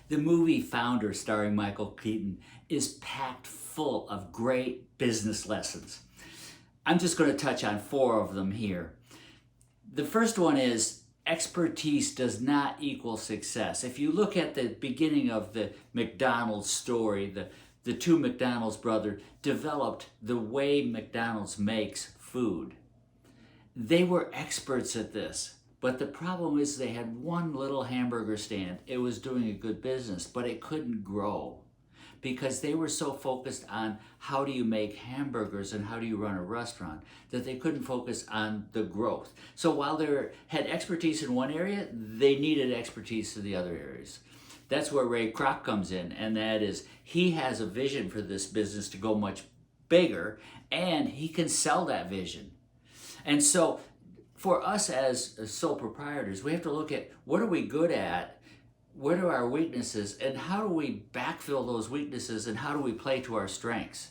The movie Founder, starring Michael Keaton, is packed full of great business lessons. I'm just going to touch on 4 of them here. The first one is expertise does not equal success. If you look at the beginning of the McDonald's story, the 2 McDonald's brothers developed the way McDonald's makes food. They were experts at this. But the problem is they had one little hamburger stand. It was doing a good business, but it couldn't grow because they were so focused on how do you make hamburgers and how do you run a restaurant that they couldn't focus on the growth. So while they had expertise in one area, they needed expertise in the other areas. That's where Ray Kroc comes in, and that is he has a vision for this business to go much bigger, and he can sell that vision. And so for us as sole proprietors, we have to look at what are we good at, what are our weaknesses, and how do we backfill those weaknesses, and how do we play to our strengths?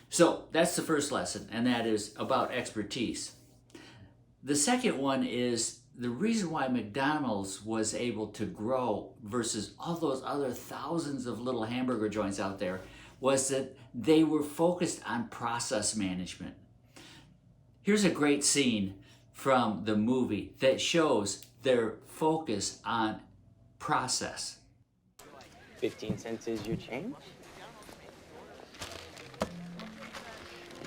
So that's the first lesson, and that is about expertise. The second one is the reason why McDonald's was able to grow versus all those other thousands of little hamburger joints out there was that they were focused on process management. Here's a great scene from the movie that shows their focus on process. 15 cents is your change?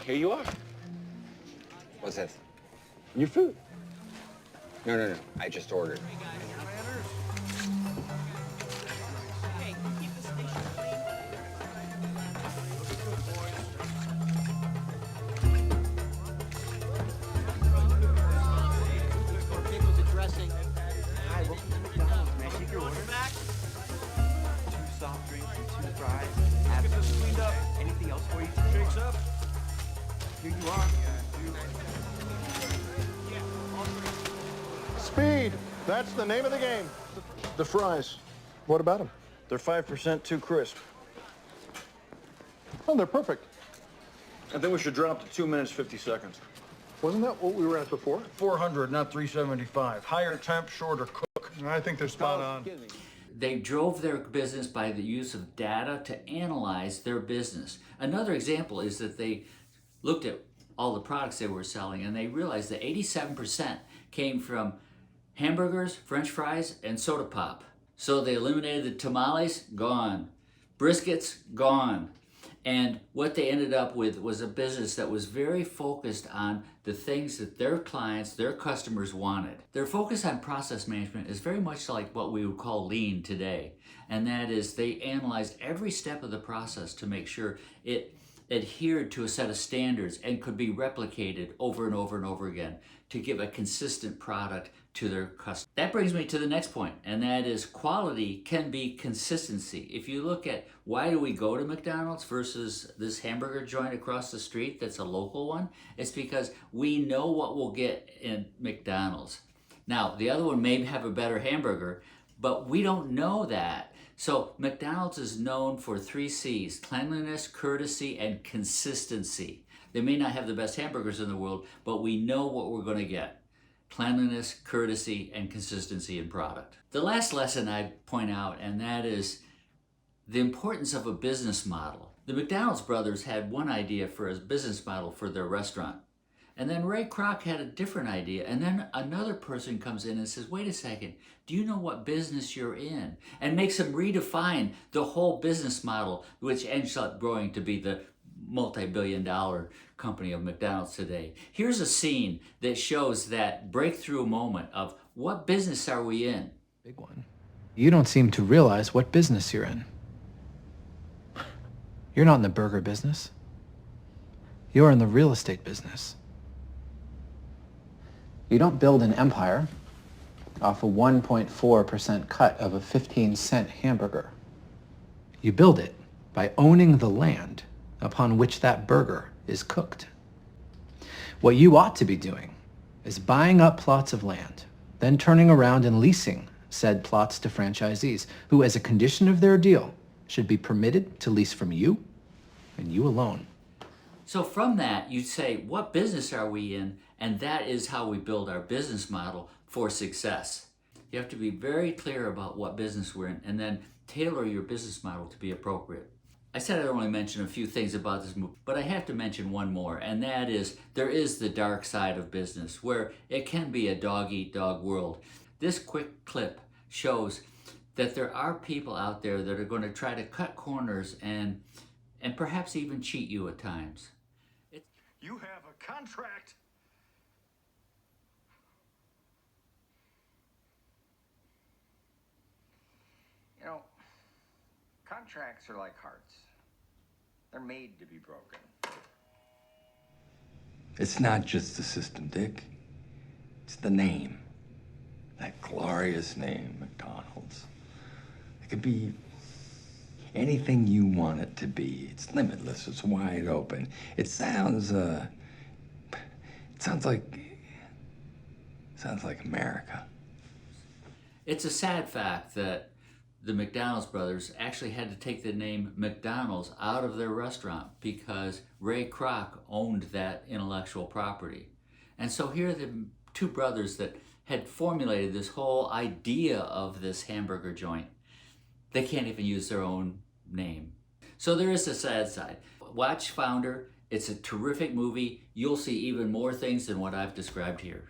Here you are. What's this? Your food. No. I just ordered. Anything else for you? Shakes up. Here you are. Speed. That's the name of the game. The fries. What about them? They're 5% too crisp. Oh, they're perfect. I think we should drop to 2 minutes, 50 seconds. Wasn't that what we were at before? 400, not 375. Higher temp, shorter cook. I think they're spot on. They drove their business by the use of data to analyze their business. Another example is that they looked at all the products they were selling and they realized that 87% came from hamburgers, french fries, and soda pop. So they eliminated the tamales, gone. Briskets, gone. And what they ended up with was a business that was very focused on the things that their clients, their customers wanted. Their focus on process management is very much like what we would call lean today. And that is they analyzed every step of the process to make sure it adhered to a set of standards and could be replicated over and over and over again to give a consistent product to their customers. That brings me to the next point, and that is quality can be consistency. If you look at why do we go to McDonald's versus this hamburger joint across the street that's a local one, it's because we know what we'll get in McDonald's. Now, the other one may have a better hamburger, but we don't know that. So McDonald's is known for 3 C's: cleanliness, courtesy, and consistency. They may not have the best hamburgers in the world, but we know what we're going to get: cleanliness, courtesy, and consistency in product. The last lesson I point out, and that is the importance of a business model. The McDonald's brothers had one idea for a business model for their restaurant. And then Ray Kroc had a different idea. And then another person comes in and says, wait a second, do you know what business you're in? And makes them redefine the whole business model, which ends up growing to be the multi-billion-dollar company of McDonald's today. Here's a scene that shows that breakthrough moment of what business are we in? Big one. You don't seem to realize what business you're in. You're not in the burger business. You're in the real estate business. You don't build an empire off a 1.4% cut of a 15-cent hamburger. You build it by owning the land upon which that burger is cooked. What you ought to be doing is buying up plots of land, then turning around and leasing said plots to franchisees, who as a condition of their deal should be permitted to lease from you and you alone. So from that, you say, what business are we in? And that is how we build our business model for success. You have to be very clear about what business we're in and then tailor your business model to be appropriate. I said I'd only mention a few things about this movie, but I have to mention one more, and that is there is the dark side of business where it can be a dog-eat-dog world. This quick clip shows that there are people out there that are going to try to cut corners and perhaps even cheat you at times. You have a contract. You know, contracts are like hearts. They're made to be broken. It's not just the system, Dick. It's the name. That glorious name, McDonald's. It could be anything you want it to be. It's limitless. It's wide open. It sounds like America. It's a sad fact that the McDonald's brothers actually had to take the name McDonald's out of their restaurant because Ray Kroc owned that intellectual property. And so here are the two brothers that had formulated this whole idea of this hamburger joint. They can't even use their own name. So there is a sad side. Watch Founder. It's a terrific movie. You'll see even more things than what I've described here.